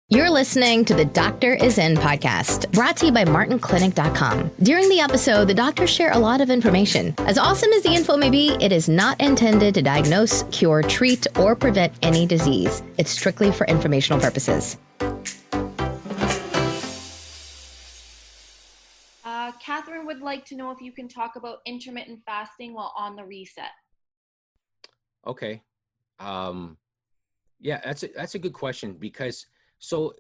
You're listening to the Doctor Is In podcast, brought to you by MartinClinic.com. During the episode, the doctors share a lot of information. As awesome as the info may be, it is not intended to diagnose, cure, treat, or prevent any disease. It's strictly for informational purposes. Catherine would like to know if you can talk about intermittent fasting while on the reset. Okay. Yeah, that's a good question because so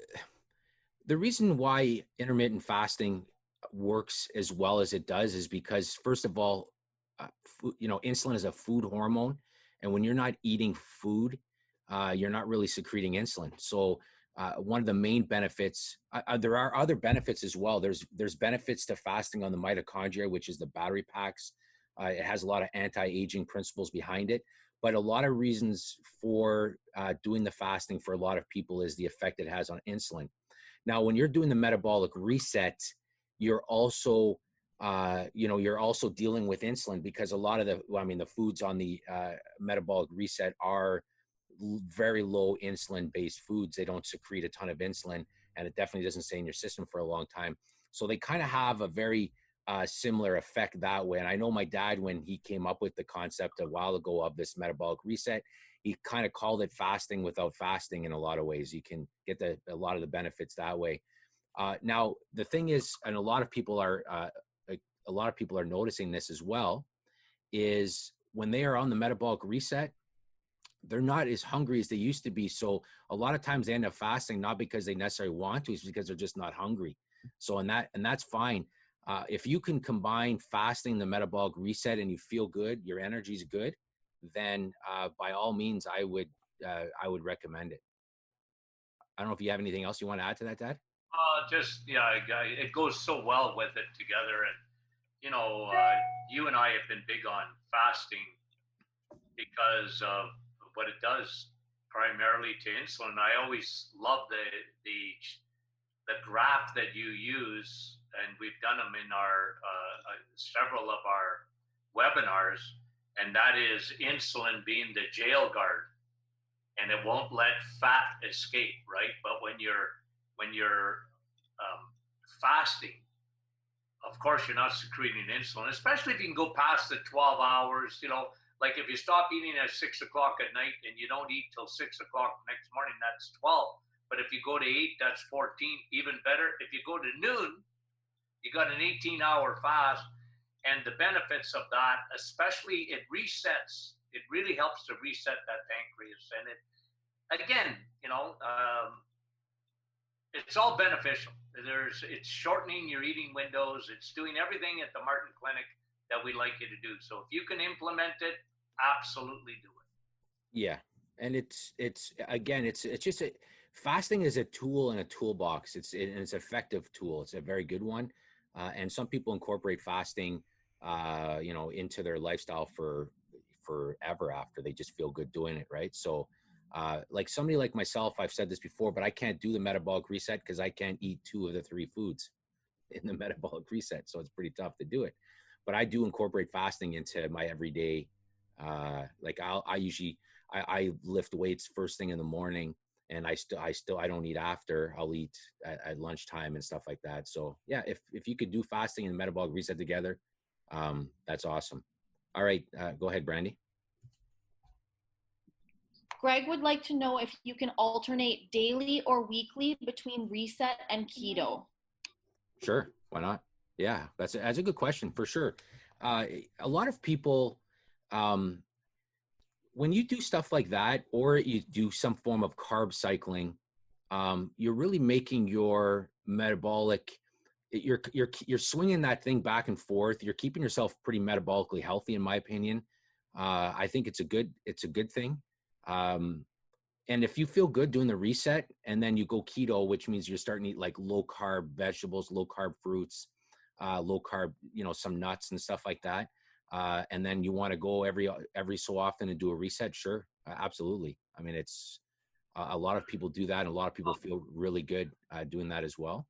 the reason why intermittent fasting works as well as it does is because, first of all, insulin is a food hormone, and when you're not eating food, you're not really secreting insulin. So one of the main benefits, there are other benefits as well. There's benefits to fasting on the mitochondria, which is the battery packs. It has a lot of anti-aging principles behind it. But a lot of reasons for doing the fasting for a lot of people is the effect it has on insulin. Now, when you're doing the metabolic reset, you're also, you're also dealing with insulin because a lot of the foods on the metabolic reset are very low insulin based foods. They don't secrete a ton of insulin, and it definitely doesn't stay in your system for a long time. So they kind of have a very similar effect that way. And I know my dad, when he came up with the concept a while ago of this metabolic reset, he kind of called it fasting without fasting in a lot of ways. You can get a lot of the benefits that way. Now, the thing is, and a lot of people are noticing this as well, is when they are on the metabolic reset, they're not as hungry as they used to be. So a lot of times they end up fasting, not because they necessarily want to, it's because they're just not hungry. So, and that's fine. If you can combine fasting, the metabolic reset, and you feel good, your energy's good, then by all means, I would recommend it. I don't know if you have anything else you want to add to that, Dad? It goes so well with it together. And, you and I have been big on fasting because of what it does primarily to insulin. I always love the graph that you use, and we've done them in our several of our webinars, and that is insulin being the jail guard, and it won't let fat escape, right? But when you're fasting, of course you're not secreting insulin, especially if you can go past the 12 hours. Like if you stop eating at 6 o'clock at night and you don't eat till 6 o'clock next morning, that's 12. But if you go to 8, that's 14, even better. If you go to noon, you got an 18-hour fast. And the benefits of that, especially it resets, it really helps to reset that pancreas. And it, again, it's all beneficial. It's shortening your eating windows. It's doing everything at the Martin Clinic that we like you to do. So if you can implement it, absolutely do it. Yeah. And it's just fasting is a tool in a toolbox. It's an effective tool. It's a very good one. And some people incorporate fasting, into their lifestyle forever after. They just feel good doing it, right? So, like somebody like myself, I've said this before, but I can't do the metabolic reset because I can't eat 2 of the 3 foods in the metabolic reset. So it's pretty tough to do it. But I do incorporate fasting into my everyday. Like I lift weights first thing in the morning, and I don't eat after. I'll eat at lunchtime and stuff like that. So yeah, if you could do fasting and metabolic reset together, that's awesome. All right, go ahead, Brandy. Greg would like to know if you can alternate daily or weekly between reset and keto. Sure, why not? Yeah, that's a good question for sure. A lot of people, when you do stuff like that, or you do some form of carb cycling, you're really making your metabolic, you're swinging that thing back and forth. You're keeping yourself pretty metabolically healthy, in my opinion. I think it's a good thing. And if you feel good doing the reset and then you go keto, which means you're starting to eat like low carb vegetables, low carb fruits, low carb, some nuts and stuff like that. And then you want to go every so often and do a reset. Sure. Absolutely. I mean, it's a lot of people do that. And a lot of people feel really good doing that as well.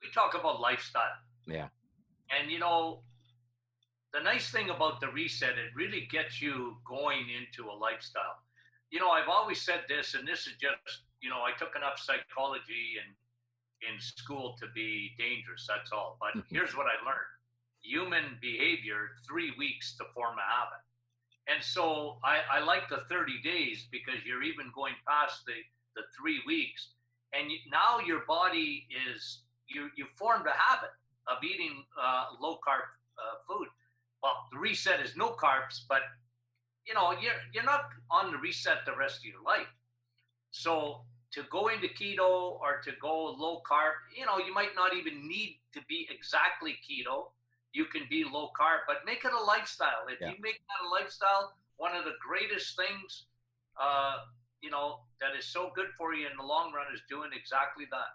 We talk about lifestyle. Yeah. And the nice thing about the reset, it really gets you going into a lifestyle. I've always said this, and this is just, I took enough psychology in school to be dangerous. That's all. But here's what I learned: human behavior, 3 weeks to form a habit. And so I like the 30 days because you're even going past the 3 weeks, and now your body is you formed a habit of eating low carb food. Well, the reset is no carbs, but you're not on the reset the rest of your life. So to go into keto or to go low carb, you might not even need to be exactly keto. You can be low carb, but make it a lifestyle. If you make that a lifestyle, one of the greatest things, that is so good for you in the long run is doing exactly that.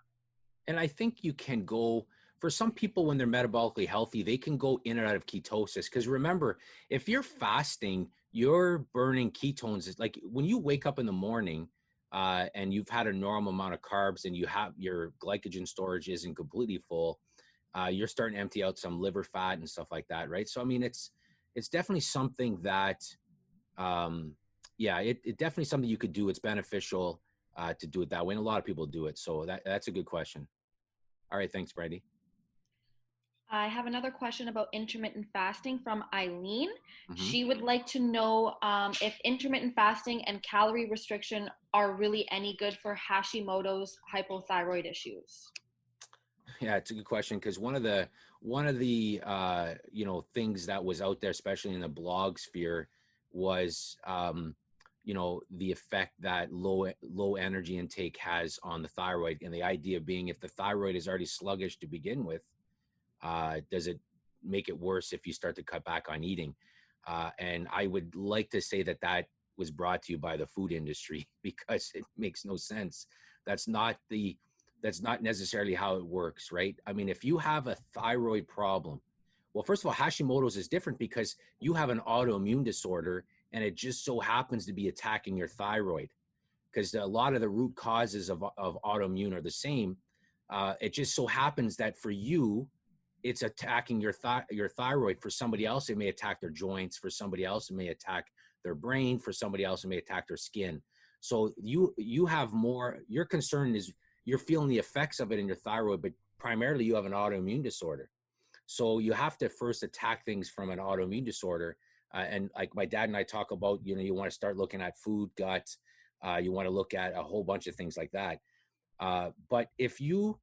And I think you can go, for some people when they're metabolically healthy, they can go in and out of ketosis. Because remember, if you're fasting, you're burning ketones. It's like when you wake up in the morning and you've had a normal amount of carbs and you have your glycogen storage isn't completely full, you're starting to empty out some liver fat and stuff like that, right? So, I mean, it's definitely something that, it definitely something you could do. It's beneficial to do it that way. And a lot of people do it. So that's a good question. All right. Thanks, Brandy. I have another question about intermittent fasting from Eileen. Mm-hmm. She would like to know if intermittent fasting and calorie restriction are really any good for Hashimoto's hypothyroid issues. Yeah, it's a good question because one of the things that was out there, especially in the blog sphere, was the effect that low energy intake has on the thyroid, and the idea being if the thyroid is already sluggish to begin with, does it make it worse if you start to cut back on eating? And I would like to say that was brought to you by the food industry because it makes no sense. That's not necessarily how it works, right? I mean, if you have a thyroid problem, well, first of all, Hashimoto's is different because you have an autoimmune disorder and it just so happens to be attacking your thyroid, because a lot of the root causes of autoimmune are the same. It just so happens that for you, it's attacking your thyroid. For somebody else, it may attack their joints. For somebody else, it may attack their brain. For somebody else, it may attack their skin. So you have more, your concern is you're feeling the effects of it in your thyroid, but primarily you have an autoimmune disorder. So you have to first attack things from an autoimmune disorder. And like my dad and I talk about, you want to start looking at food, gut, you want to look at a whole bunch of things like that. But if you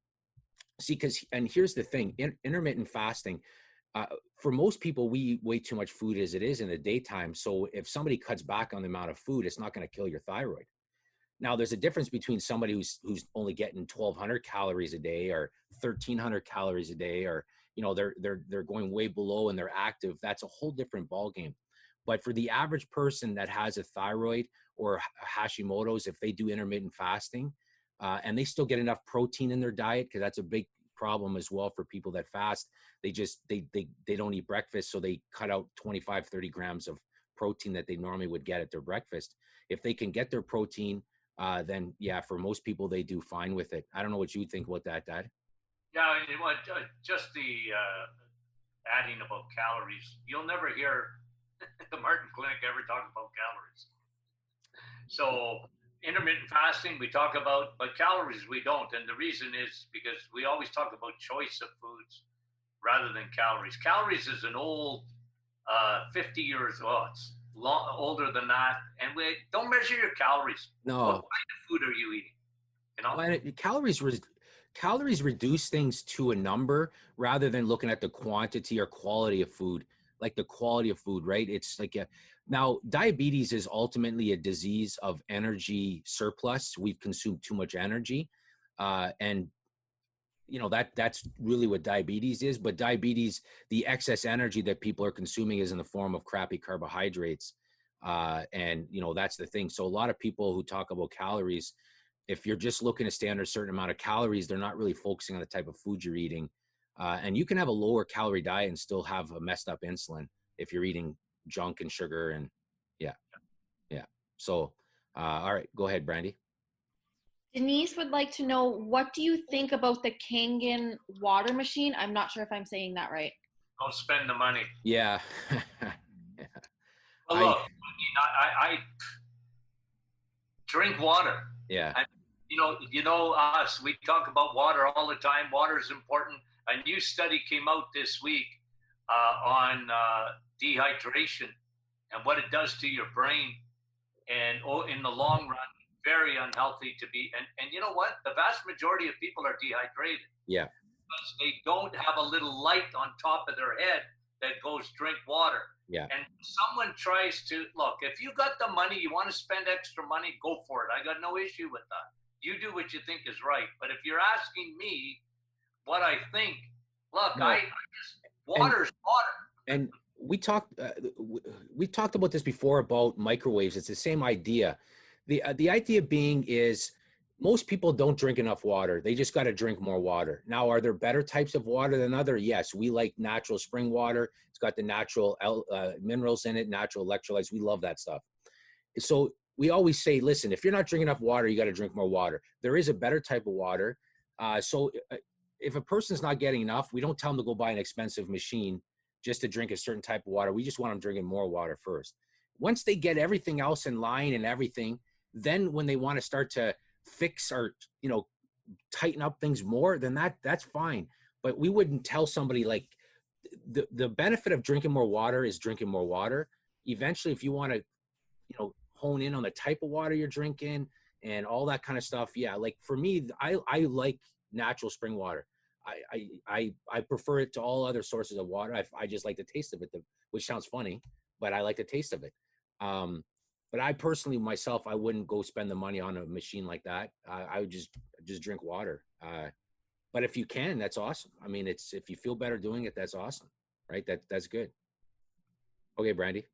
see, and here's the thing, intermittent fasting, for most people, we eat way too much food as it is in the daytime. So if somebody cuts back on the amount of food, it's not going to kill your thyroid. Now, there's a difference between somebody who's only getting 1,200 calories a day or 1,300 calories a day, or they're going way below and they're active. That's a whole different ballgame. But for the average person that has a thyroid or Hashimoto's, if they do intermittent fasting and they still get enough protein in their diet, because that's a big problem as well for people that fast, they don't eat breakfast, so they cut out 25, 30 grams of protein that they normally would get at their breakfast. If they can get their protein, then yeah, for most people, they do fine with it. I don't know what you think about that, Dad. Yeah, just the adding about calories. You'll never hear the Martin Clinic ever talk about calories. So intermittent fasting we talk about, but calories we don't. And the reason is because we always talk about choice of foods rather than calories. Calories is an old 50 years old. It's older than that, and we don't measure your calories. No. What kind of food are you eating? Calories reduce things to a number rather than looking at the quantity or quality of food. Like the quality of food, right? It's like now diabetes is ultimately a disease of energy surplus. We've consumed too much energy, and that's really what diabetes is. But diabetes, the excess energy that people are consuming is in the form of crappy carbohydrates. And that's the thing. So a lot of people who talk about calories, if you're just looking to stay under a certain amount of calories, they're not really focusing on the type of food you're eating. And you can have a lower calorie diet and still have a messed up insulin if you're eating junk and sugar. And yeah. So, all right, go ahead, Brandy. Denise would like to know, what do you think about the Kangen water machine? I'm not sure if I'm saying that right. Don't spend the money. Yeah. Well, look, I drink water. Yeah. You know us. We talk about water all the time. Water is important. A new study came out this week on dehydration and what it does to your brain, and in the long run, very unhealthy to be. And you know what? The vast majority of people are dehydrated Yeah. because they don't have a little light on top of their head that goes drink water. Yeah. And someone tries to look, if you got the money, you want to spend extra money, go for it. I got no issue with that. You do what you think is right. But if you're asking me what I think, look, No. I just water's water. And we talked about this before about microwaves. It's the same idea. The idea being is most people don't drink enough water. They just got to drink more water. Now, are there better types of water than other? Yes, we like natural spring water. It's got the natural minerals in it, natural electrolytes. We love that stuff. So we always say, listen, if you're not drinking enough water, you got to drink more water. There is a better type of water. So if a person's not getting enough, we don't tell them to go buy an expensive machine just to drink a certain type of water. We just want them drinking more water first. Once they get everything else in line and everything, then when they want to start to fix or, tighten up things more, then that's fine. But we wouldn't tell somebody like the benefit of drinking more water is drinking more water. Eventually, if you want to, hone in on the type of water you're drinking and all that kind of stuff. Yeah. Like for me, I like natural spring water. I prefer it to all other sources of water. I just like the taste of it, which sounds funny, but I like the taste of it. But I personally, myself, I wouldn't go spend the money on a machine like that. I would just drink water. But if you can, that's awesome. I mean, if you feel better doing it, that's awesome, right? That's good. Okay, Brandy.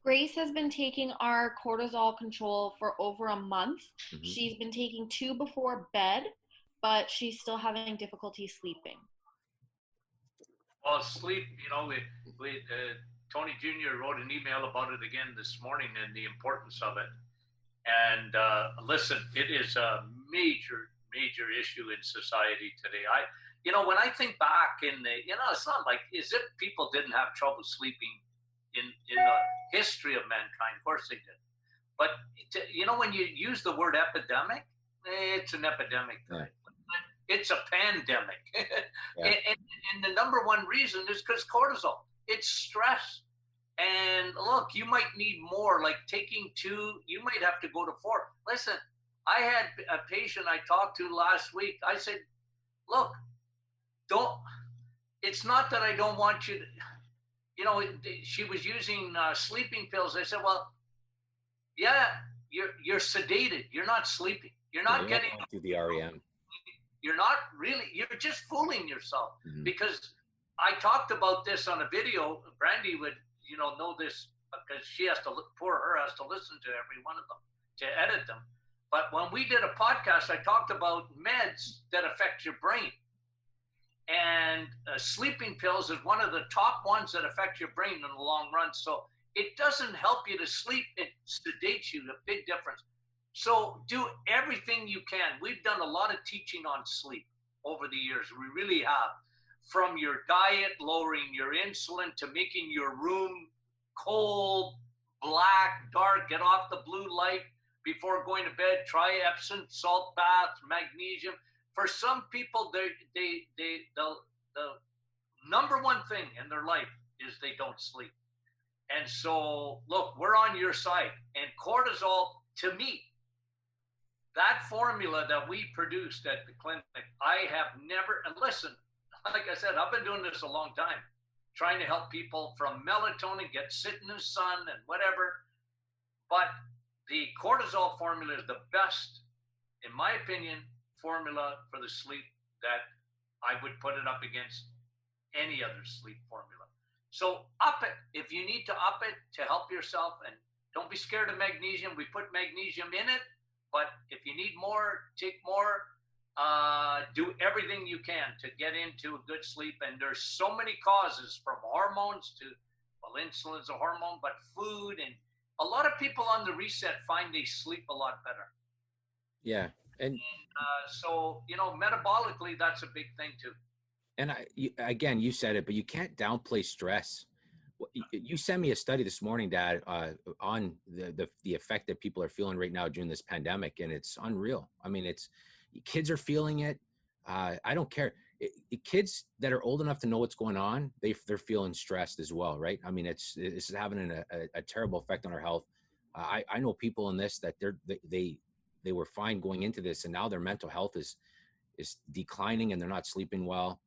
Grace has been taking our cortisol control for over a month. Mhm. She's been taking 2 before bed, but she's still having difficulty sleeping. Well, sleep, Tony Jr. wrote an email about it again this morning and the importance of it. And listen, it is a major, major issue in society today. When I think back it's not like as if people didn't have trouble sleeping in the history of mankind. Of course they did. But, when you use the word epidemic, it's an epidemic. Right. It's a pandemic. Yeah. And the number one reason is because cortisol. It's stress. And look, you might need more, like taking 2, you might have to go to 4. Listen, I had a patient I talked to last week. I said, look, it's not that I don't want you to, she was using sleeping pills. I said, well, yeah, you're sedated. You're not sleeping. You're not getting to the REM. You're not really, you're just fooling yourself. Mm-hmm. Because I talked about this on a video. Brandy would, know this because she has to listen to every one of them to edit them. But when we did a podcast, I talked about meds that affect your brain. And sleeping pills is one of the top ones that affect your brain in the long run. So it doesn't help you to sleep. It sedates you, a big difference. So do everything you can. We've done a lot of teaching on sleep over the years. We really have. From your diet, lowering your insulin, to making your room cold, black, dark, get off the blue light before going to bed, try Epsom salt baths, magnesium. For some people, the number one thing in their life is they don't sleep. And so, look, we're on your side. And cortisol, to me, that formula that we produced at the clinic, I have never, and listen, like I said, I've been doing this a long time, trying to help people from melatonin, sit in the sun and whatever. But the cortisol formula is the best, in my opinion, formula for the sleep that I would put it up against any other sleep formula. So up it. If you need to up it to help yourself, and don't be scared of magnesium. We put magnesium in it, but if you need more, take more. Do everything you can to get into a good sleep. And there's so many causes, from hormones to, well, insulin's a hormone, but food, and a lot of people on the reset find they sleep a lot better. Yeah. And so, metabolically, that's a big thing too. And again, you said it, but you can't downplay stress. You sent me a study this morning, Dad, on the effect that people are feeling right now during this pandemic, and it's unreal. I mean, it's kids are feeling it. I don't care. Kids that are old enough to know what's going on, they're feeling stressed as well, right? I mean, it's having a terrible effect on our health. I know people in this that they were fine going into this, and now their mental health is declining, and they're not sleeping well.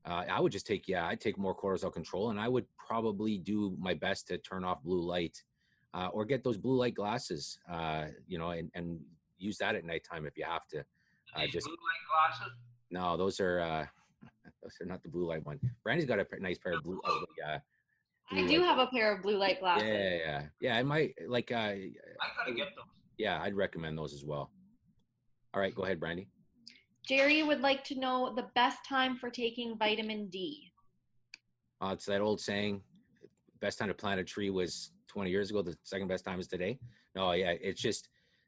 I would just I'd take more cortisol control, and I would probably do my best to turn off blue light, or get those blue light glasses, and use that at nighttime if you have to. These blue light glasses? No, those are not the blue light one. Brandy's got a nice pair of blue. I do have a pair of blue light glasses. Yeah. I might like. I gotta get those. Yeah, I'd recommend those as well. All right, go ahead, Brandy. Jerry would like to know the best time for taking vitamin D. It's that old saying, best time to plant a tree was 20 years ago. The second best time is today. No, yeah, it's just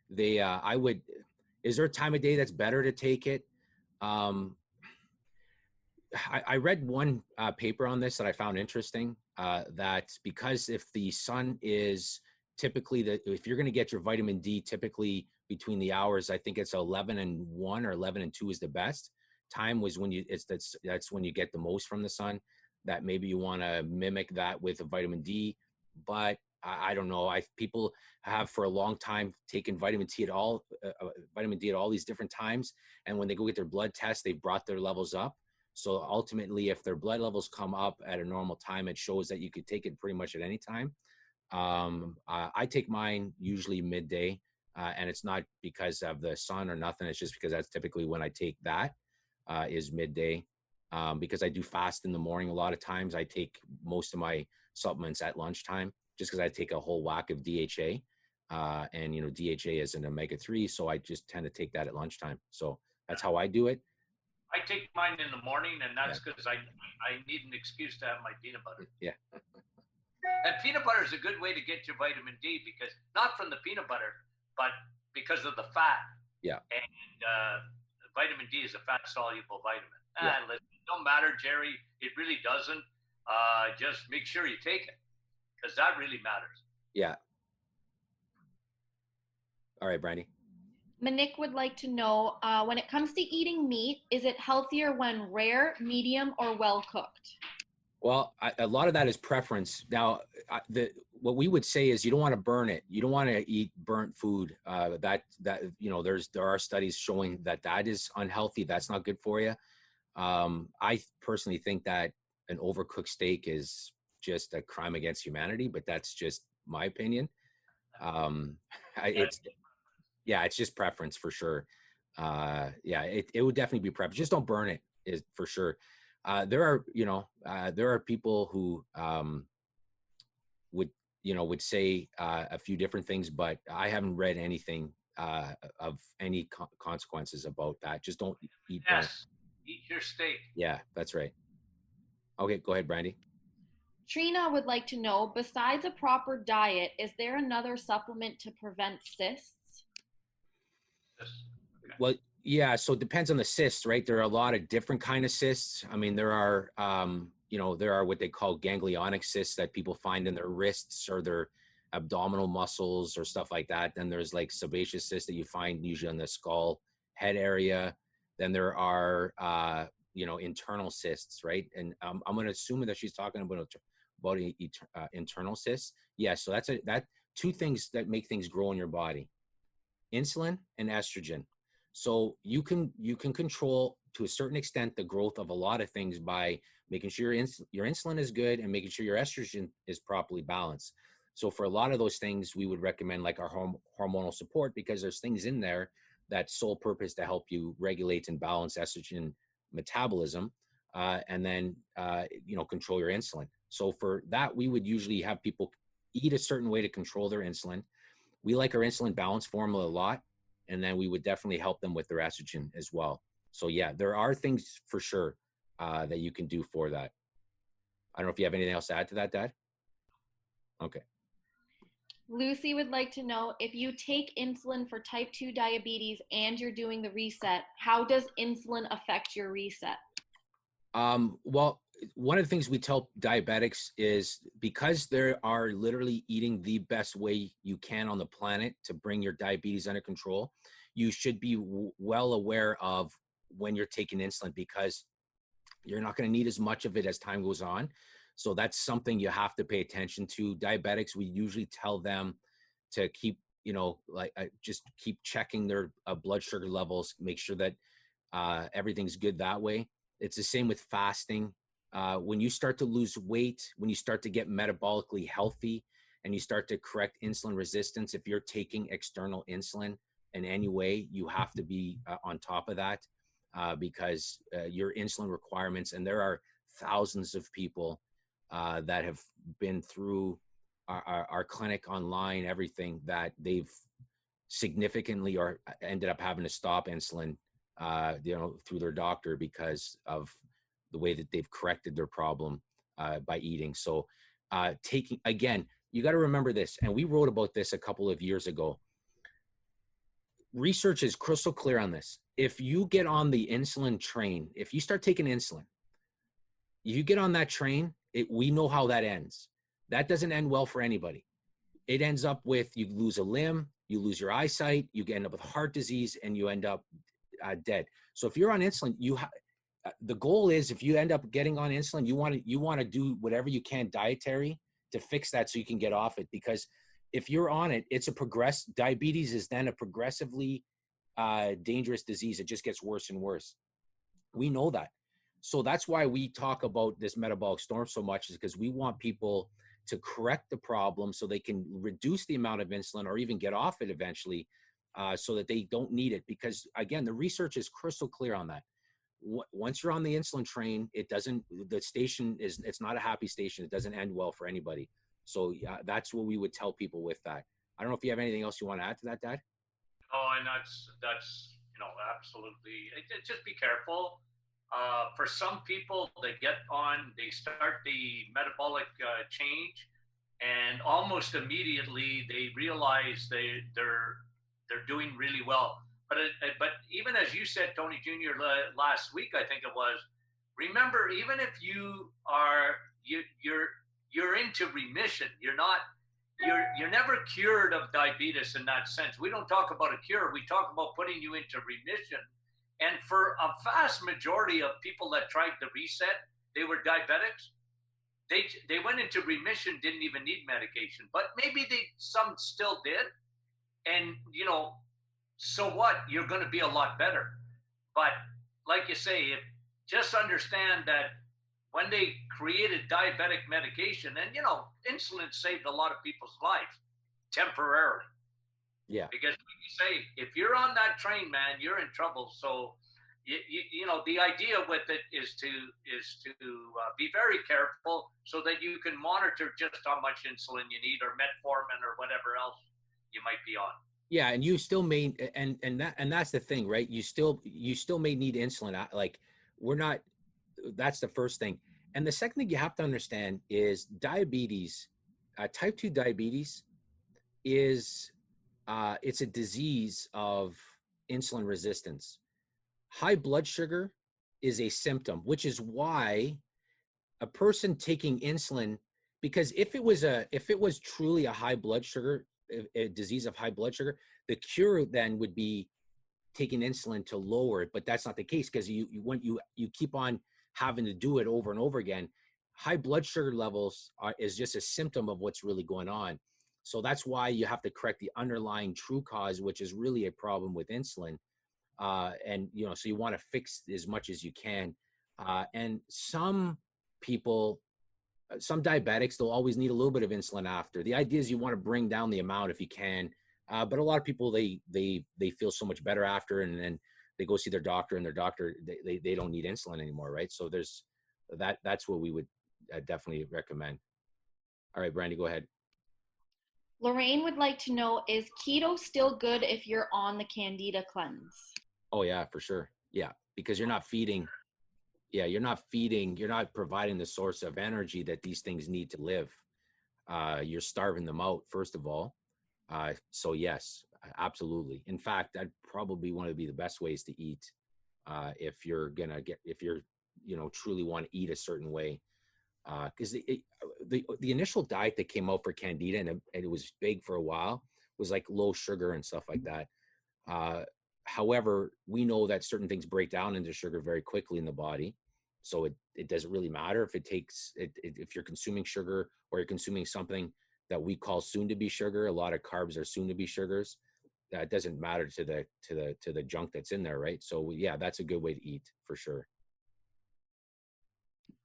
is there a time of day that's better to take it? I read one paper on this that I found interesting, that because if the sun is typically if you're going to get your vitamin D, typically between the hours, I think it's 11 and 1 or 11 and 2 is the best time, was when that's when you get the most from the sun. That maybe you want to mimic that with a vitamin D, but I don't know. People have for a long time taken vitamin D at all these different times, and when they go get their blood test, they brought their levels up. So ultimately, if their blood levels come up at a normal time, it shows that you could take it pretty much at any time. I take mine usually midday, and it's not because of the sun or nothing. It's just because that's typically when I take that, is midday. Because I do fast in the morning. A lot of times I take most of my supplements at lunchtime, just because I take a whole whack of DHA, and DHA is an omega-3, so I just tend to take that at lunchtime. So that's how I do it. I take mine in the morning, and that's because I need an excuse to have my peanut butter. Yeah. And peanut butter is a good way to get your vitamin D, because not from the peanut butter, but because of the fat. Yeah. And vitamin D is a fat-soluble vitamin. Yeah. It don't matter, Jerry. It really doesn't. Just make sure you take it, because that really matters. Yeah. All right, Brandy. Manik would like to know, when it comes to eating meat, is it healthier when rare, medium, or well cooked? Well, a lot of that is preference. Now, what we would say is you don't want to burn it. You don't want to eat burnt food. There are studies showing that is unhealthy. That's not good for you. I personally think that an overcooked steak is just a crime against humanity, but that's just my opinion. It's just preference for sure. It would definitely be preference. Just don't burn it, is for sure. There are people who would say a few different things, but I haven't read anything of any consequences about that. Just don't eat. Yes, eat your steak. Yeah, that's right. Okay, go ahead, Brandy. Trina would like to know, besides a proper diet, is there another supplement to prevent cysts? Yes. Okay. Well, yeah, so it depends on the cysts, right? There are a lot of different kind of cysts. I mean, there are what they call ganglionic cysts that people find in their wrists or their abdominal muscles or stuff like that. Then there's like sebaceous cysts that you find usually on the skull head area. Then there are, internal cysts, right? And I'm going to assume that she's talking about internal cysts. Yeah, so that's two things that make things grow in your body: insulin and estrogen. So you can control to a certain extent the growth of a lot of things by making sure your insulin is good and making sure your estrogen is properly balanced. So for a lot of those things, we would recommend like our hormonal support, because there's things in there that sole purpose to help you regulate and balance estrogen metabolism, and then control your insulin. So for that, we would usually have people eat a certain way to control their insulin. We like our insulin balance formula a lot, and then we would definitely help them with their estrogen as well. So yeah, there are things for sure that you can do for that. I don't know if you have anything else to add to that, Dad? Okay. Lucy would like to know, if you take insulin for type 2 diabetes and you're doing the reset, how does insulin affect your reset? Well, one of the things we tell diabetics is because they are literally eating the best way you can on the planet to bring your diabetes under control, you should be well aware of when you're taking insulin, because you're not going to need as much of it as time goes on. So that's something you have to pay attention to. Diabetics, we usually tell them to keep, just keep checking their blood sugar levels, make sure that everything's good that way. It's the same with fasting. When you start to lose weight, when you start to get metabolically healthy and you start to correct insulin resistance, if you're taking external insulin in any way, you have to be on top of that because your insulin requirements, and there are thousands of people that have been through our clinic online, everything, that they've significantly or ended up having to stop insulin, through their doctor because of the way that they've corrected their problem by eating. So again, you got to remember this, and we wrote about this a couple of years ago. Research is crystal clear on this. If you get on the insulin train, if you start taking insulin, you get on that train, we know how that ends. That doesn't end well for anybody. It ends up with you lose a limb, you lose your eyesight, you end up with heart disease, and you end up dead. So if you're on insulin, the goal is, if you end up getting on insulin, you want to do whatever you can dietary to fix that so you can get off it. Because if you're on it, diabetes is then a progressively dangerous disease. It just gets worse and worse. We know that. So that's why we talk about this metabolic storm so much, is because we want people to correct the problem so they can reduce the amount of insulin or even get off it eventually, so that they don't need it. Because again, the research is crystal clear on that. Once you're on the insulin train, it's not a happy station. It doesn't end well for anybody. So yeah, that's what we would tell people with that. I don't know if you have anything else you want to add to that, Dad? Oh, and that's absolutely. Just be careful. For some people, they start the metabolic change, and almost immediately they realize they're doing really well. But even as you said, Tony Jr. last week, I think it was. Remember, even if you're into remission, you're never cured of diabetes in that sense. We don't talk about a cure. We talk about putting you into remission. And for a vast majority of people that tried the reset, they were diabetics. They went into remission, didn't even need medication, but maybe some still did. And so what? You're going to be a lot better. But like you say, just understand that when they created diabetic medication, and insulin saved a lot of people's lives temporarily. Yeah. Because like you say, if you're on that train, man, you're in trouble. So the idea with it is to be very careful so that you can monitor just how much insulin you need, or metformin, or whatever else you might be on. Yeah, and you still may, and that's the thing, right? You still may need insulin. That's the first thing. And the second thing you have to understand is diabetes, type 2 diabetes is, it's a disease of insulin resistance. High blood sugar is a symptom, which is why a person taking insulin, because if it was truly a high blood sugar, a disease of high blood sugar, the cure then would be taking insulin to lower it. But that's not the case, because you keep on having to do it over and over again. High blood sugar levels is just a symptom of what's really going on. So that's why you have to correct the underlying true cause, which is really a problem with insulin. So you want to fix as much as you can. And some people, some diabetics, they'll always need a little bit of insulin after. The idea is you want to bring down the amount if you can. But a lot of people, they feel so much better after, and then they go see their doctor, and their doctor, they don't need insulin anymore, right? So that's what we would definitely recommend. All right, Brandy, go ahead. Lorraine would like to know, is keto still good if you're on the Candida cleanse? Oh yeah, for sure. Yeah, because you're not providing the source of energy that these things need to live. You're starving them out, first of all. So yes, absolutely. In fact, that'd probably one of the best ways to eat if you're truly want to eat a certain way. Because the initial diet that came out for Candida, and it was big for a while, was like low sugar and stuff like that. However, we know that certain things break down into sugar very quickly in the body. So it doesn't really matter if if you're consuming sugar or you're consuming something that we call soon to be sugar. A lot of carbs are soon to be sugars. That doesn't matter to the junk that's in there, right? So yeah, that's a good way to eat for sure.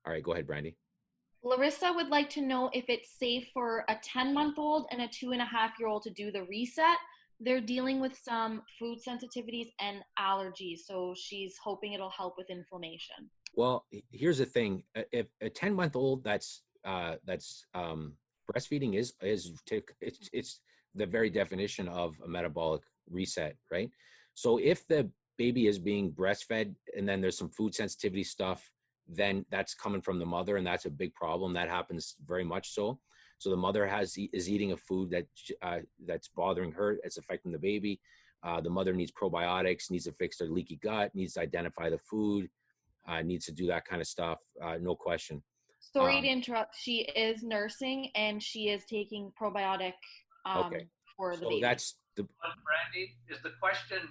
All right, go ahead, Brandy. Larissa would like to know if it's safe for a 10-month-old and a 2.5-year-old to do the reset. They're dealing with some food sensitivities and allergies, so she's hoping it'll help with inflammation. Well, here's the thing: if a 10-month-old that's breastfeeding it's the very definition of a metabolic reset, right? So if the baby is being breastfed and then there's some food sensitivity stuff, then that's coming from the mother, and that's a big problem. That happens very much so. So the mother is eating a food that's bothering her. It's affecting the baby. The mother needs probiotics, needs to fix their leaky gut, needs to identify the food, needs to do that kind of stuff. No question. Sorry to interrupt. She is nursing and she is taking probiotic Okay. for the So baby. that's the But Brandy, is the question,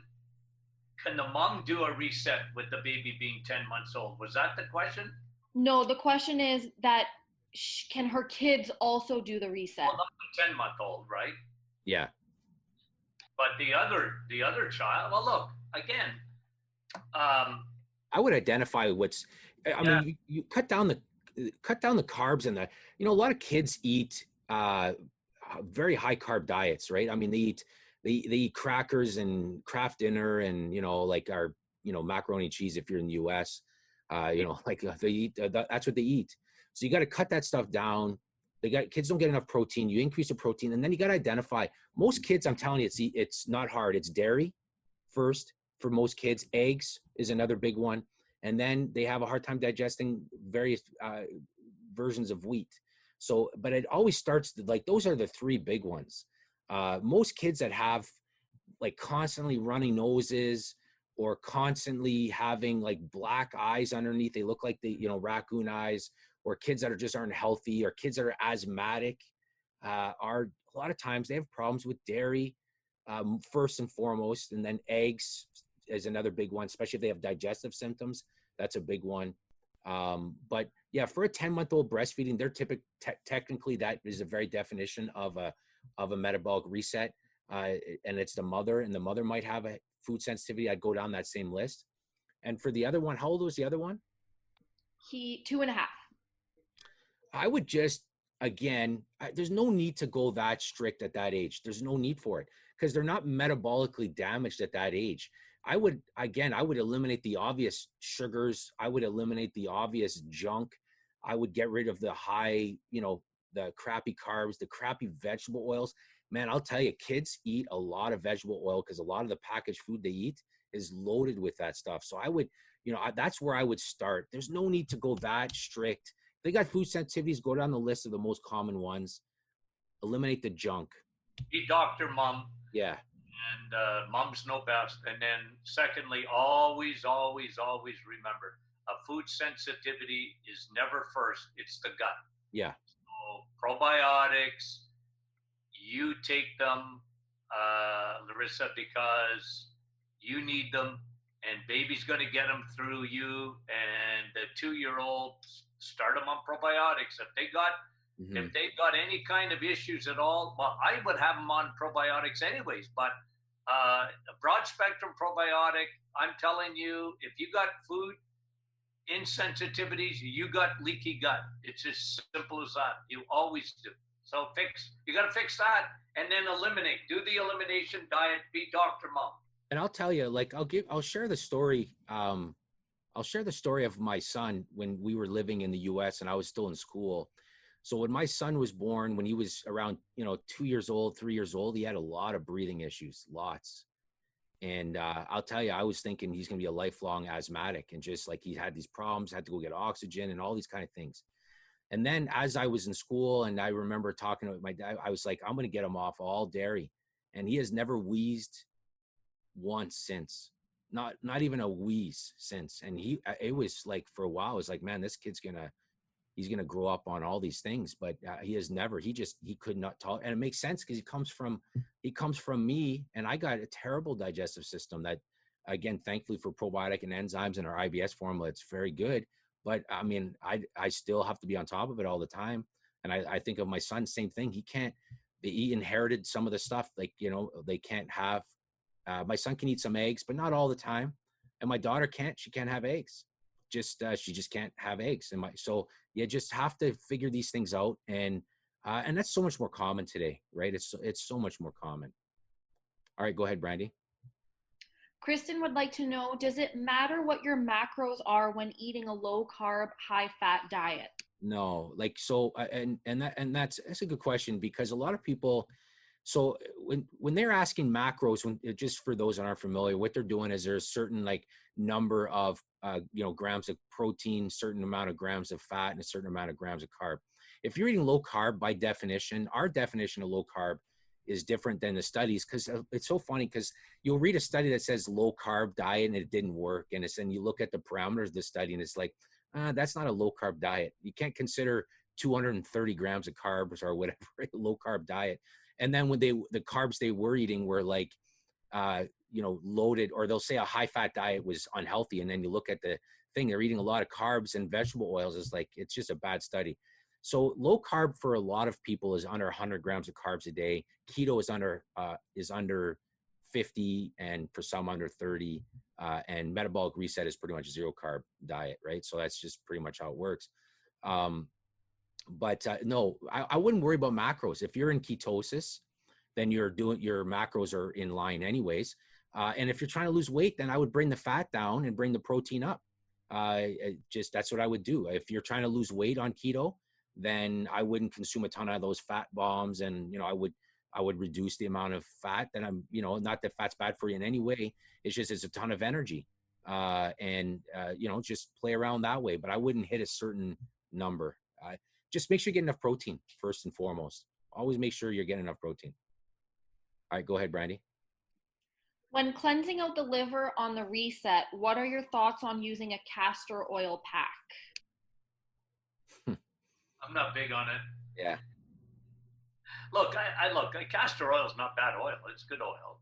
can the mom do a reset with the baby being 10 months old? Was that the question? No, the question is that can her kids also do the reset? Well, not the 10-month-old, right? yeah. But the other child, well, look, again, I would identify what's. I mean, you cut down the carbs and a lot of kids eat very high carb diets, right? I mean, they eat crackers and Kraft Dinner and like our macaroni and cheese if you're in the U.S. Like they eat that's what they eat. So you got to cut that stuff down. Kids don't get enough protein. You increase the protein, and then you got to identify. Most kids, I'm telling you, it's not hard. It's dairy first for most kids. Eggs is another big one, and then they have a hard time digesting various versions of wheat. So, but it always starts like those are the three big ones. Most kids that have like constantly running noses or constantly having like black eyes underneath, they look like raccoon eyes, or kids that aren't healthy, or kids that are asthmatic, are a lot of times they have problems with dairy, first and foremost, and then eggs is another big one, especially if they have digestive symptoms. That's a big one. But yeah, for a 10-month-old breastfeeding, they're technically that is a very definition of a metabolic reset, and it's the mother, and the mother might have a food sensitivity. I'd go down that same list. And for the other one, how old was the other one? He 2.5. I would just, again, there's no need to go that strict at that age. There's no need for it because they're not metabolically damaged at that age. I would eliminate the obvious sugars. I would eliminate the obvious junk. I would get rid of the high, the crappy carbs, the crappy vegetable oils. Man, I'll tell you, kids eat a lot of vegetable oil because a lot of the packaged food they eat is loaded with that stuff. So I would, that's where I would start. There's no need to go that strict. They got food sensitivities, go down the list of the most common ones. Eliminate the junk. Be doctor, mom. Yeah. And moms know best. And then secondly, always, always, always remember, a food sensitivity is never first. It's the gut. Yeah. So probiotics, you take them, Larissa, because you need them, and baby's going to get them through you. And the 2-year-old, start them on probiotics. If they got any kind of issues at all, well, I would have them on probiotics anyways. But a broad spectrum probiotic, I'm telling you, if you got food insensitivities, you got leaky gut. It's as simple as that. You always do. So you got to fix that, and then eliminate. Do the elimination diet. Be Dr. Mom. And I'll tell you, like, I'll share the story. I'll share the story of my son when we were living in the U.S. and I was still in school. So when my son was born, when he was around, 2 years old, 3 years old, he had a lot of breathing issues, lots. And I'll tell you, I was thinking he's going to be a lifelong asthmatic, and just like he had these problems, had to go get oxygen and all these kind of things. And then as I was in school, and I remember talking with my dad, I was like, I'm going to get him off all dairy. And he has never wheezed once since. not even a wheeze since. And it was like, for a while, it was like, man, this kid's he's gonna grow up on all these things, but he has never. He could not talk, and it makes sense because he comes from me, and I got a terrible digestive system. That, again, thankfully for probiotic and enzymes and our IBS formula, it's very good. But I mean, I still have to be on top of it all the time. And I think of my son, same thing. He inherited some of the stuff, like, they can't have. My son can eat some eggs, but not all the time. And my daughter can't. She can't have eggs. She just can't have eggs. So you just have to figure these things out, and that's so much more common today, right? It's so much more common. All right, go ahead, Brandy. Kristen would like to know, does it matter what your macros are when eating a low carb, high fat diet? No, like, so, that's a good question, because a lot of people, so when they're asking macros, just for those that aren't familiar, what they're doing is there's a certain like number of grams of protein, certain amount of grams of fat, and a certain amount of grams of carb. If you're eating low carb, by definition, our definition of low carb is different than the studies, because it's so funny, because you'll read a study that says low carb diet and it didn't work, and you look at the parameters of the study and it's like, that's not a low carb diet. You can't consider 230 grams of carbs or whatever a low carb diet. And then when the carbs they were eating were like, loaded, or they'll say a high fat diet was unhealthy. And then you look at the thing, they're eating a lot of carbs and vegetable oils. It's like, it's just a bad study. So low carb for a lot of people is under 100 grams of carbs a day. Keto is under 50, and for some under 30. And metabolic reset is pretty much a zero carb diet, right? So that's just pretty much how it works. But no, I wouldn't worry about macros. If you're in ketosis, then your macros are in line anyways. And if you're trying to lose weight, then I would bring the fat down and bring the protein up. That's what I would do. If you're trying to lose weight on keto, then I wouldn't consume a ton of those fat bombs. And, I would reduce the amount of fat that I'm, not that fat's bad for you in any way. It's just, it's a ton of energy. Just play around that way, but I wouldn't hit a certain number. Just make sure you get enough protein first and foremost. Always make sure you're getting enough protein. All right, go ahead, Brandy. When cleansing out the liver on the reset, what are your thoughts on using a castor oil pack? I'm not big on it. Yeah. Look, castor oil is not bad oil. It's good oil.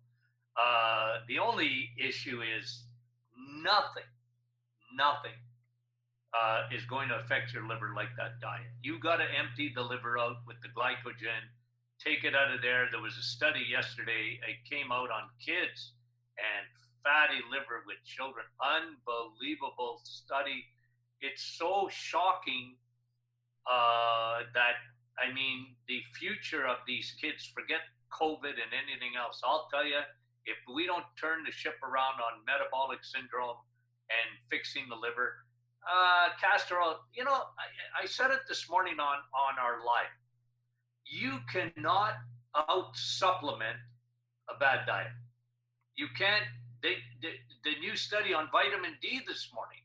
The only issue is nothing is going to affect your liver like that diet. You got to empty the liver out with the glycogen, take it out of there. There was a study yesterday. It came out on kids and fatty liver with children. Unbelievable study. It's so shocking that, the future of these kids, forget COVID and anything else. I'll tell you, if we don't turn the ship around on metabolic syndrome and fixing the liver, castor oil, I said it this morning on our live. You cannot out-supplement a bad diet. You can't. The new study on vitamin D this morning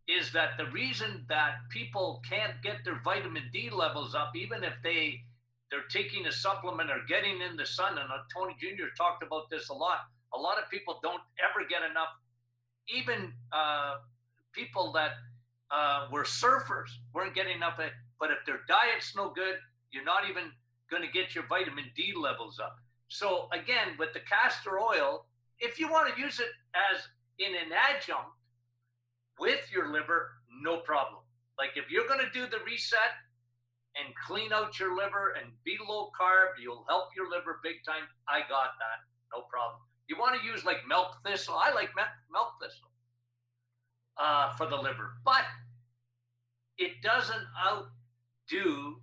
is that the reason that people can't get their vitamin D levels up, even if they're taking a supplement or getting in the sun, and Tony Jr. talked about this a lot of people don't ever get enough. Even people that were surfers weren't getting enough. But if their diet's no good, you're not even going to get your vitamin D levels up. So again, with the castor oil, if you want to use it as in an adjunct with your liver, no problem. Like if you're going to do the reset and clean out your liver and be low carb, you'll help your liver big time. I got that. No problem. You want to use like milk thistle. I like milk thistle for the liver, but it doesn't outdo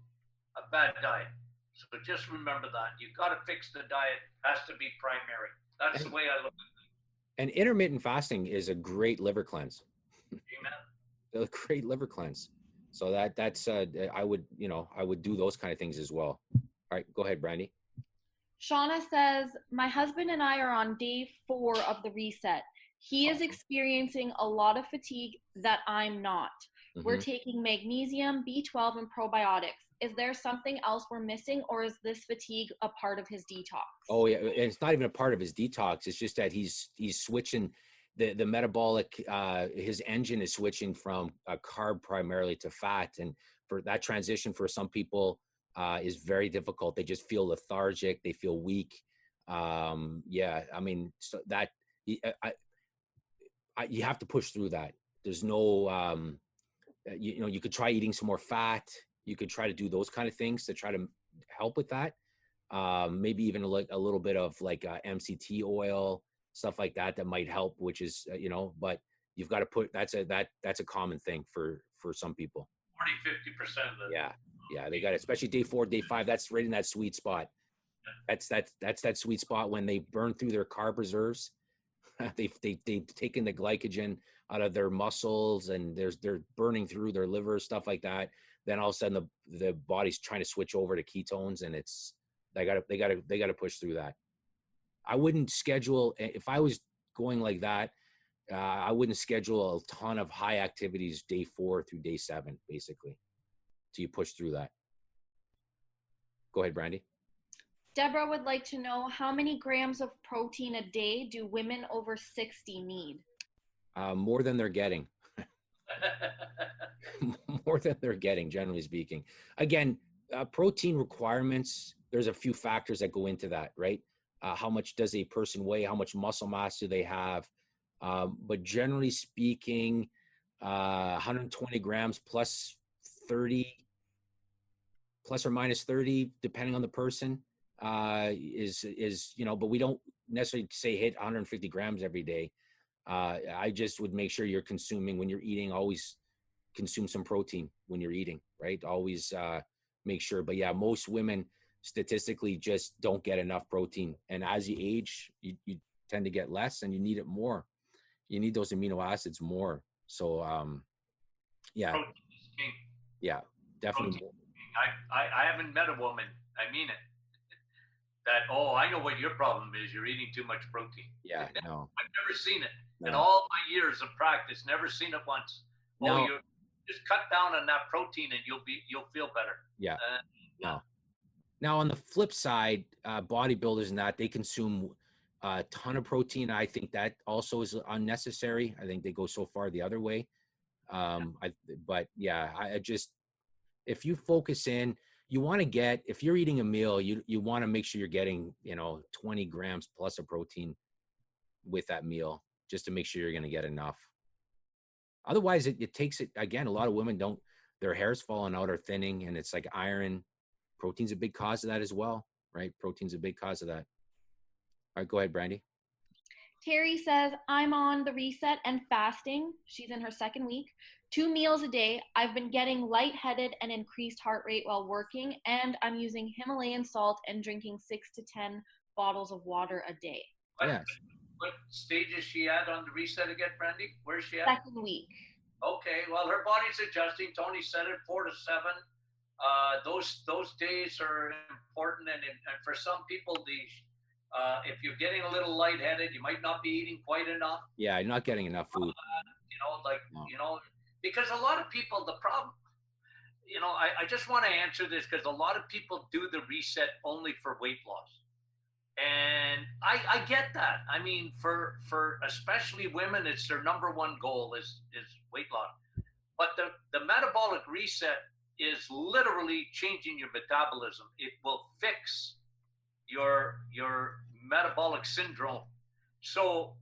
a bad diet. So just remember that. You got to fix the diet. Has to be primary. That's the way I look at it. And intermittent fasting is a great liver cleanse. Amen. A great liver cleanse. So that's I would do those kind of things as well. All right, go ahead, Brandy. Shauna says, my husband and I are on day 4 of the reset. He is experiencing a lot of fatigue that I'm not. We're Mhm. taking magnesium, B12, and probiotics. Is there something else we're missing, or is this fatigue a part of his detox? Oh yeah, and it's not even a part of his detox. It's just that he's switching the metabolic. His engine is switching from carb primarily to fat, and for that transition for some people is very difficult. They just feel lethargic. They feel weak. Yeah, I mean, so that you have to push through that. There's no, you know, you could try eating some more fat. You could try to do those kind of things to try to help with that. Maybe even like a little bit of like MCT oil, stuff like that, that might help, which is, you know, but you've got to put, that's a common thing for some people. 40-50% of the. Yeah. Yeah. They got it, especially day 4, day 5, that's right in that sweet spot. That's that sweet spot when they burn through their carb reserves. They've taken the glycogen out of their muscles and they're burning through their liver, stuff like that. Then all of a sudden the body's trying to switch over to ketones, and it's they gotta push through that. I wouldn't schedule, if I was going like that. I wouldn't schedule a ton of high activities day 4 through day 7, basically, till you push through that. Go ahead, Brandy. Deborah would like to know, how many grams of protein a day do women over 60 need? More than they're getting. More than they're getting, generally speaking. Again, protein requirements, there's a few factors that go into that, right? How much does a person weigh? How much muscle mass do they have? But generally speaking, 120 grams plus 30, plus or minus 30, depending on the person, is, you know, but we don't necessarily say hit 150 grams every day. I just would make sure you're consuming, when you're eating, always consume some protein when you're eating, right? Always make sure. But yeah, most women statistically just don't get enough protein. And as you age, you tend to get less, and you need it more. You need those amino acids more. So yeah. Protein is king. Yeah, definitely. Protein is king. I haven't met a woman, I mean it, that, oh, I know what your problem is. You're eating too much protein. Yeah, no. I've never seen it. No. In all my years of practice, never seen it once. No. Oh, you just cut down on that protein and you'll feel better. Yeah. No. Now on the flip side, bodybuilders and that, they consume a ton of protein. I think that also is unnecessary. I think they go so far the other way. But yeah, I just, if you focus in, you want to get, if you're eating a meal, you want to make sure you're getting, you know, 20 grams plus of protein with that meal, just to make sure you're going to get enough. Otherwise, it takes it, again, a lot of women don't, their hair's falling out or thinning, and it's like iron. Protein's a big cause of that as well, right? Protein's a big cause of that. All right, go ahead, Brandy. Terry says, I'm on the reset and fasting. She's in her 2nd week. 2 meals a day. I've been getting lightheaded and increased heart rate while working, and I'm using Himalayan salt and drinking 6 to 10 bottles of water a day. Yes. What stage is she at on the reset again, Brandy? Where is she at? 2nd week. Okay, well, her body's adjusting. Tony said it, 4 to 7. Those days are important, and for some people, if you're getting a little lightheaded, you might not be eating quite enough. Yeah, you're not getting enough food. Because a lot of people, the problem, I just want to answer this, because a lot of people do the reset only for weight loss. And I get that. I mean, for especially women, it's their number one goal is weight loss. But the metabolic reset is literally changing your metabolism. It will fix your metabolic syndrome. So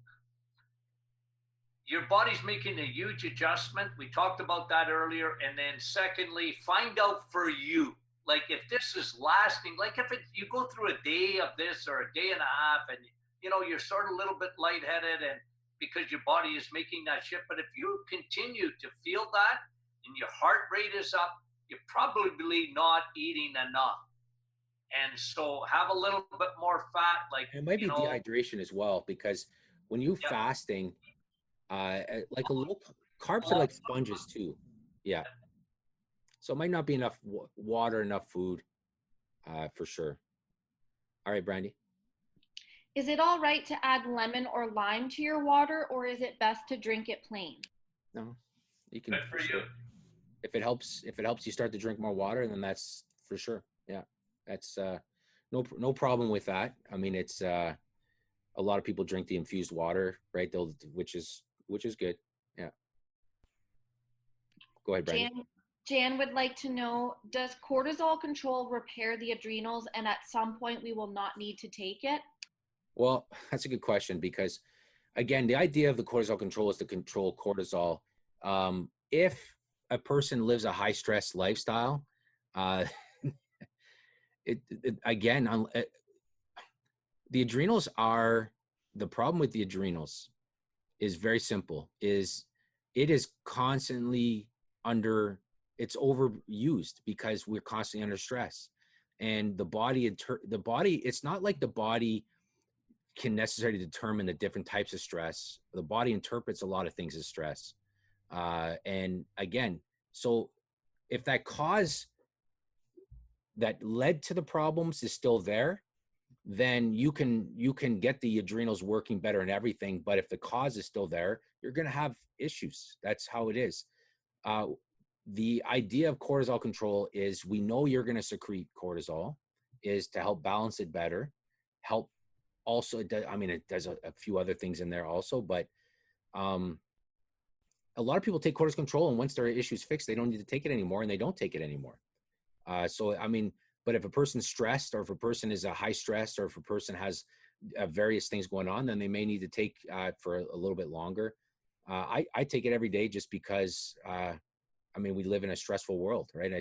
your body's making a huge adjustment. We talked about that earlier. And then secondly, find out for you, like if this is lasting, like if you go through a day of this or a day and a half, and you're sort of a little bit lightheaded, and because your body is making that shift. But if you continue to feel that and your heart rate is up, you're probably not eating enough. And so have a little bit more fat. Like it might be dehydration as well, because when you fasting, like a little carbs are like sponges too. Yeah. So it might not be enough water, enough food, for sure. All right, Brandy. Is it all right to add lemon or lime to your water, or is it best to drink it plain? No, you can. Good for you. if it helps you start to drink more water, then that's for sure. Yeah, that's no problem with that. I mean, it's a lot of people drink the infused water, right? Which is good. Yeah. Go ahead, Brandy. Jan would like to know, does cortisol control repair the adrenals, and at some point we will not need to take it? Well, that's a good question, because again, the idea of the cortisol control is to control cortisol. If a person lives a high stress lifestyle, the adrenals are, the problem with the adrenals is very simple, is it is constantly it's overused because we're constantly under stress. And the body, it's not like the body can necessarily determine the different types of stress. The body interprets a lot of things as stress. And again, so if that cause that led to the problems is still there, then you can get the adrenals working better and everything. But if the cause is still there, you're going to have issues. That's how it is. The idea of cortisol control is, we know you're going to secrete cortisol, is to help balance it better, help also, it does a few other things in there also, but a lot of people take cortisol control, and once their issue's fixed, they don't need to take it anymore, and they don't take it anymore. But if a person's stressed, or if a person is a high stress, or if a person has various things going on, then they may need to take for a little bit longer. I take it every day just because, we live in a stressful world, right?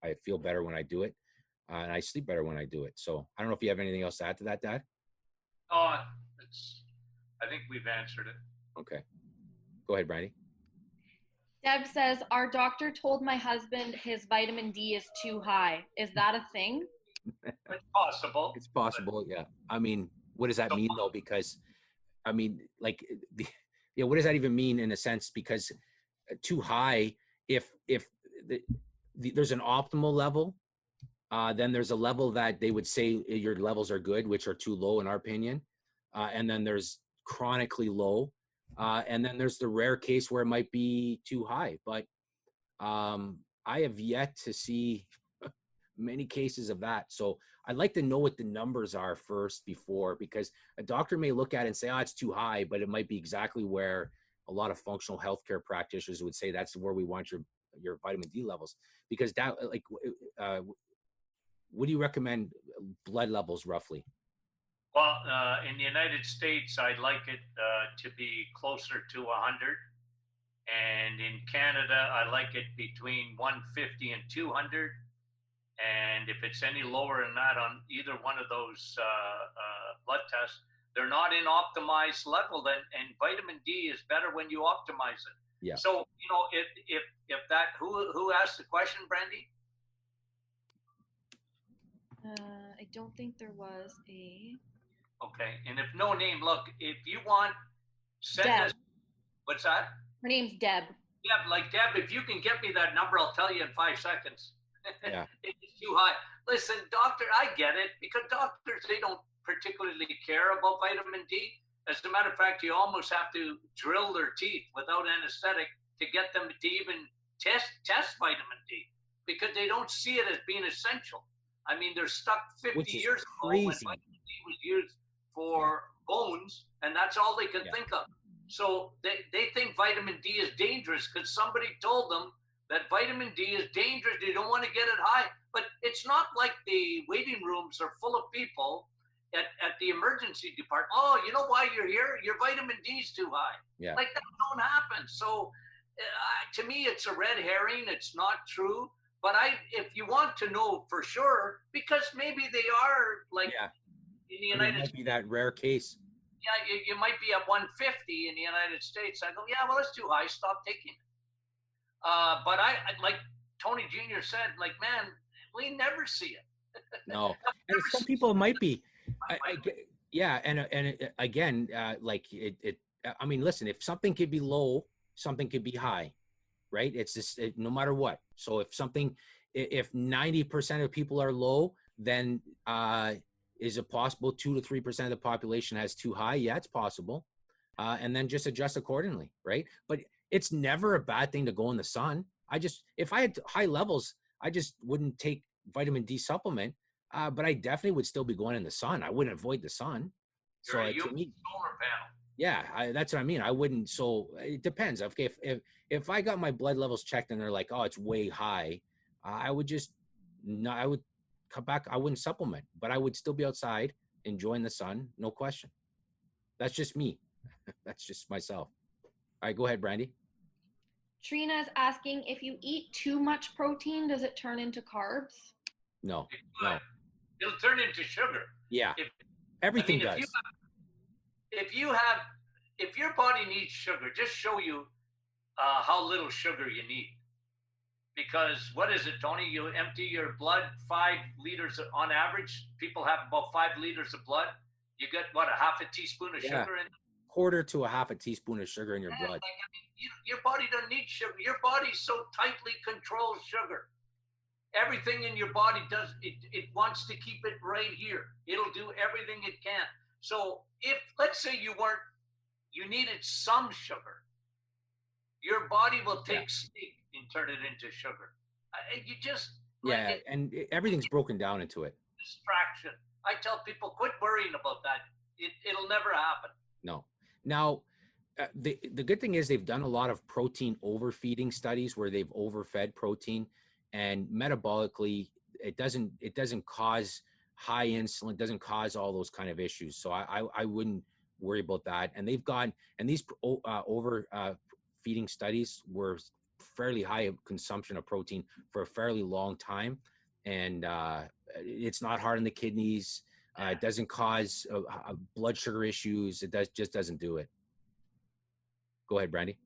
I feel better when I do it, and I sleep better when I do it. So I don't know if you have anything else to add to that, Dad? I think we've answered it. Okay. Go ahead, Brandy. Deb says, our doctor told my husband his vitamin D is too high. Is that a thing? It's possible. It's possible, yeah. What does that mean, though? Because, what does that even mean in a sense? Because too high, if there's an optimal level, then there's a level that they would say your levels are good, which are too low in our opinion. And then there's chronically low. And then there's the rare case where it might be too high. But I have yet to see many cases of that. So I'd like to know what the numbers are first because a doctor may look at it and say, it's too high, but it might be exactly where a lot of functional healthcare practitioners would say that's where we want your vitamin D levels. Because that, what do you recommend blood levels roughly? Well, in the United States, I'd like it to be closer to 100. And in Canada, I like it between 150 and 200. And if it's any lower than that on either one of those blood tests, they're not in optimized level. And vitamin D is better when you optimize it. Yeah. So, if that, who asked the question, Brandy? I don't think there was a... Okay, and if no name, look, if you want, send Deb. us, what's that? Her name's Deb. Deb, Deb, if you can get me that number, I'll tell you in 5 seconds. Yeah. It's too high. Listen, doctor, I get it, because doctors, they don't particularly care about vitamin D. As a matter of fact, you almost have to drill their teeth without anesthetic to get them to even test vitamin D, because they don't see it as being essential. They're stuck 50 years ago when vitamin D was used for bones, and that's all they can think of. So they think vitamin D is dangerous because somebody told them that vitamin D is dangerous. They don't want to get it high. But it's not like the waiting rooms are full of people at the emergency department. Oh, you know why you're here? Your vitamin D is too high. Yeah. That don't happen. So to me, it's a red herring. It's not true. But if you want to know for sure, because maybe they are in the United States. It might be that rare case. Yeah, you might be at 150 in the United States. I go, yeah, well, that's too high. Stop taking it. But I like Tony Jr. said, man, we never see it. No, and some people might be. Again, listen, if something could be low, something could be high, right? It's just no matter what. So if 90% of people are low, then is it possible 2 to 3% of the population has too high? Yeah, it's possible. And then just adjust accordingly, right? But it's never a bad thing to go in the sun. if I had high levels, I just wouldn't take vitamin D supplement. But I definitely would still be going in the sun. I wouldn't avoid the sun. You're So a to me, solar panel. yeah, that's what I mean. I wouldn't. So it depends. Okay, if I got my blood levels checked and they're like, oh, it's way high, I would just no. I would come back. I wouldn't supplement, but I would still be outside enjoying the sun, no question. That's just me. That's just myself. All right, go ahead, Brandy. Trina is asking, if you eat too much protein, does it turn into carbs? No, It no. could. It'll turn into sugar. Yeah, If, everything I mean, does. if your body needs sugar, just show you how little sugar you need. Because what is it, Tony? You empty your blood 5 liters on average. People have about 5 liters of blood. You get what, a half a teaspoon of Yeah. sugar in? Quarter to a half a teaspoon of sugar in your Yeah, blood. like, I mean, your body doesn't need sugar. Your body so tightly controls sugar. Everything in your body does it wants to keep it right here. It'll do everything it can. So if, let's say you needed some sugar, your body will take steak and turn it into sugar. You just Yeah, and everything's broken down into it. Distraction. I tell people, quit worrying about that. It'll never happen. No. Now, the good thing is they've done a lot of protein overfeeding studies where they've overfed protein, and metabolically it doesn't cause high insulin, doesn't cause all those kind of issues. So I wouldn't worry about that. And they've gone, and these feeding studies were fairly high consumption of protein for a fairly long time, and it's not hard on the kidneys. It doesn't cause blood sugar issues. It just doesn't do it. Go ahead, Brandy.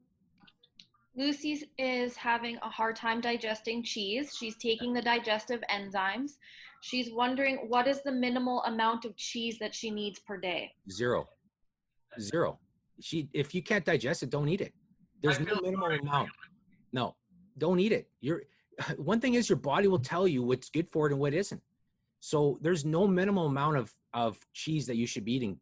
Lucy is having a hard time digesting cheese. She's taking the digestive enzymes. She's wondering, what is the minimal amount of cheese that she needs per day? Zero. If you can't digest it, don't eat it. There's no minimal amount. No, don't eat it. One thing is your body will tell you what's good for it and what isn't. So there's no minimal amount of cheese that you should be eating.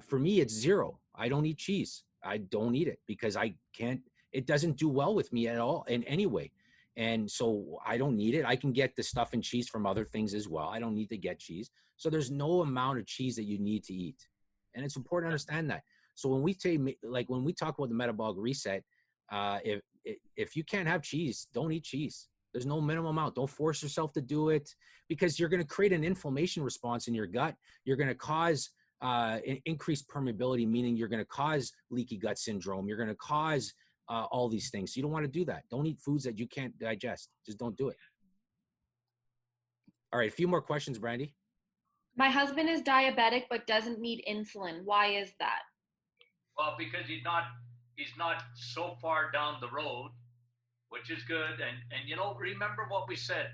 For me, it's zero. I don't eat cheese. I don't eat it because I can't. It doesn't do well with me at all in any way. And so I don't need it. I can get the stuff and cheese from other things as well. I don't need to get cheese. So there's no amount of cheese that you need to eat. And it's important to understand that. So when we talk about the metabolic reset, if you can't have cheese, don't eat cheese. There's no minimum amount. Don't force yourself to do it, because you're going to create an inflammation response in your gut. You're going to cause increased permeability, meaning you're going to cause leaky gut syndrome. You're going to cause all these things. So you don't want to do that. Don't eat foods that you can't digest. Just don't do it. All right, a few more questions, Brandy. My husband is diabetic but doesn't need insulin. Why is that? Well, because he's not so far down the road, which is good. And remember what we said.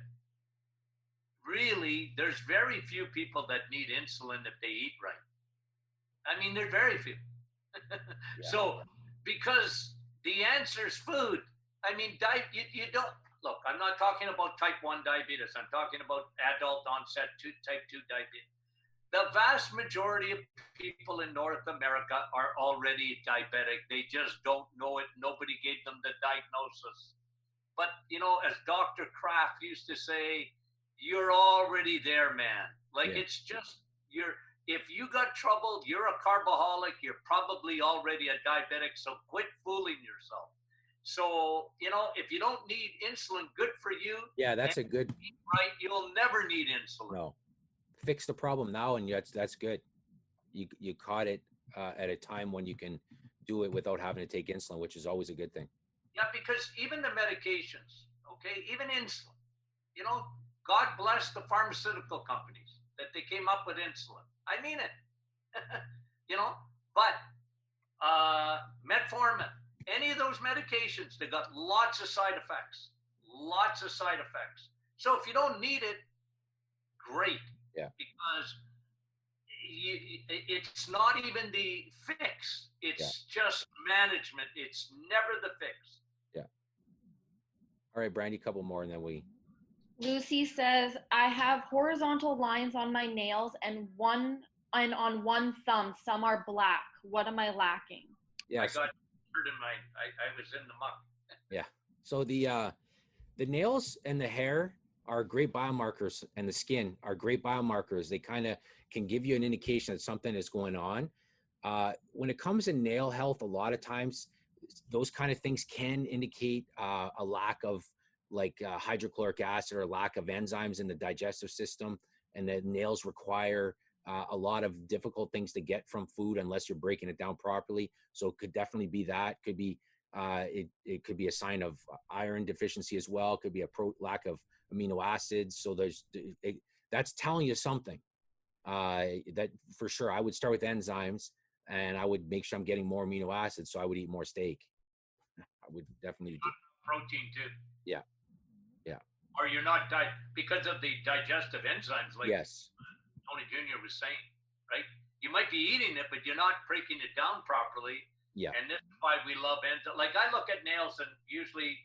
Really, there's very few people that need insulin if they eat right. I mean, there are very few. Yeah. So, because the answer is food. I mean, you don't, look, I'm not talking about type 1 diabetes. I'm talking about adult onset type 2 diabetes. The vast majority of people in North America are already diabetic. They just don't know it. Nobody gave them the diagnosis. But, as Dr. Kraft used to say, you're already there, man. Like, It's just, if you got trouble, you're a carboholic, you're probably already a diabetic, so quit fooling yourself. So, if you don't need insulin, good for you. Yeah, that's a good. Right, you'll never need insulin. No, fix the problem now, and that's good. You caught it at a time when you can do it without having to take insulin, which is always a good thing. Yeah, because even the medications, okay, even insulin, God bless the pharmaceutical companies that they came up with insulin. I mean it, but metformin, any of those medications, they got lots of side effects. So if you don't need it, great. Yeah. Because it's not even the fix. It's just management. It's never the fix. Yeah. All right, Brandy, a couple more, and then we. Lucy says, I have horizontal lines on my nails and on one thumb. Some are black. What am I lacking? Yeah. I got hurt in I was in the muck. Yeah. So the nails and the hair are great biomarkers, and the skin are great biomarkers. They kind of can give you an indication that something is going on. When it comes to nail health, a lot of times those kind of things can indicate a lack of like hydrochloric acid or a lack of enzymes in the digestive system, and the nails require a lot of difficult things to get from food unless you're breaking it down properly. So it could definitely be that. Could be it could be a sign of iron deficiency as well. It could be a lack of amino acids. So that's telling you something. That for sure. I would start with enzymes, and I would make sure I'm getting more amino acids. So I would eat more steak. I would definitely do protein too. Yeah. Or you're not because of the digestive enzymes, like yes. Tony Jr. was saying, right? You might be eating it, but you're not breaking it down properly. Yeah. And this is why we love enzymes. Like I look at nails, and usually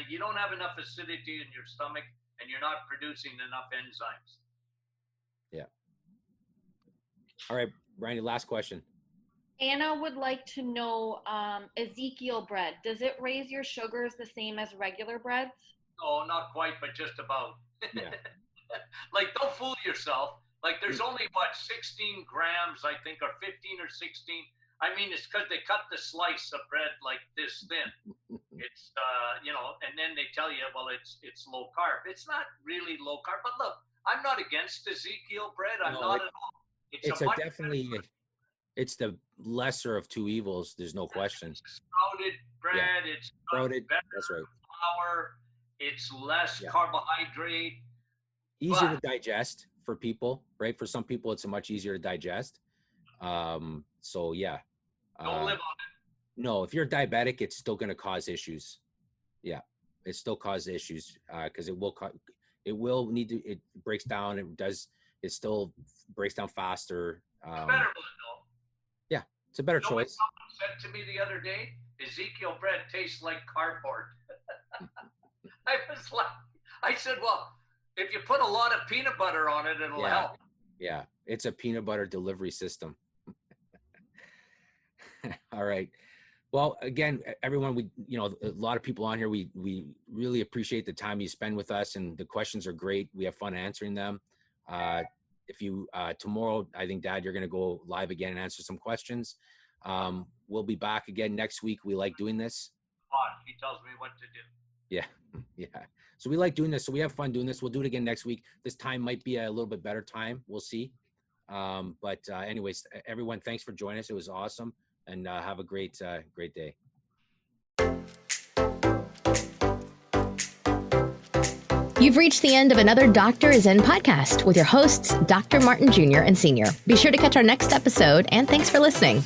you don't have enough acidity in your stomach, and you're not producing enough enzymes. Yeah. All right, Brandy, last question. Anna would like to know, Ezekiel bread, does it raise your sugars the same as regular breads? No, not quite, but just about. Yeah. Like, don't fool yourself. Like, there's only, 16 grams, I think, or 15 or 16. I mean, it's because they cut the slice of bread like this thin. It's, and then they tell you, well, it's low carb. It's not really low carb. But look, I'm not against Ezekiel bread. I'm not at all. It's the lesser of two evils. There's no question. It's sprouted bread. Yeah. It's sprouted. That's right. Flour. It's less carbohydrate. Easier to digest for people, right? For some people, it's much easier to digest. So yeah. Don't live on it. No, if you're diabetic, it's still going to cause issues. Yeah, it still causes issues because it breaks down. It still breaks down faster. It's better though. Yeah, it's a better choice. Someone said to me the other day, Ezekiel bread tastes like cardboard. I said, well, if you put a lot of peanut butter on it, it'll help. Yeah, it's a peanut butter delivery system. All right. Well, again, everyone, a lot of people on here, we really appreciate the time you spend with us, and the questions are great. We have fun answering them. If you, tomorrow, I think, Dad, you're going to go live again and answer some questions. We'll be back again next week. We like doing this. He tells me what to do. Yeah. So we like doing this. So we have fun doing this. We'll do it again next week. This time might be a little bit better time. We'll see. But anyways, everyone, thanks for joining us. It was awesome. And have a great day. You've reached the end of another Dr. is In podcast with your hosts, Dr. Martin Jr. and Sr. Be sure to catch our next episode, and thanks for listening.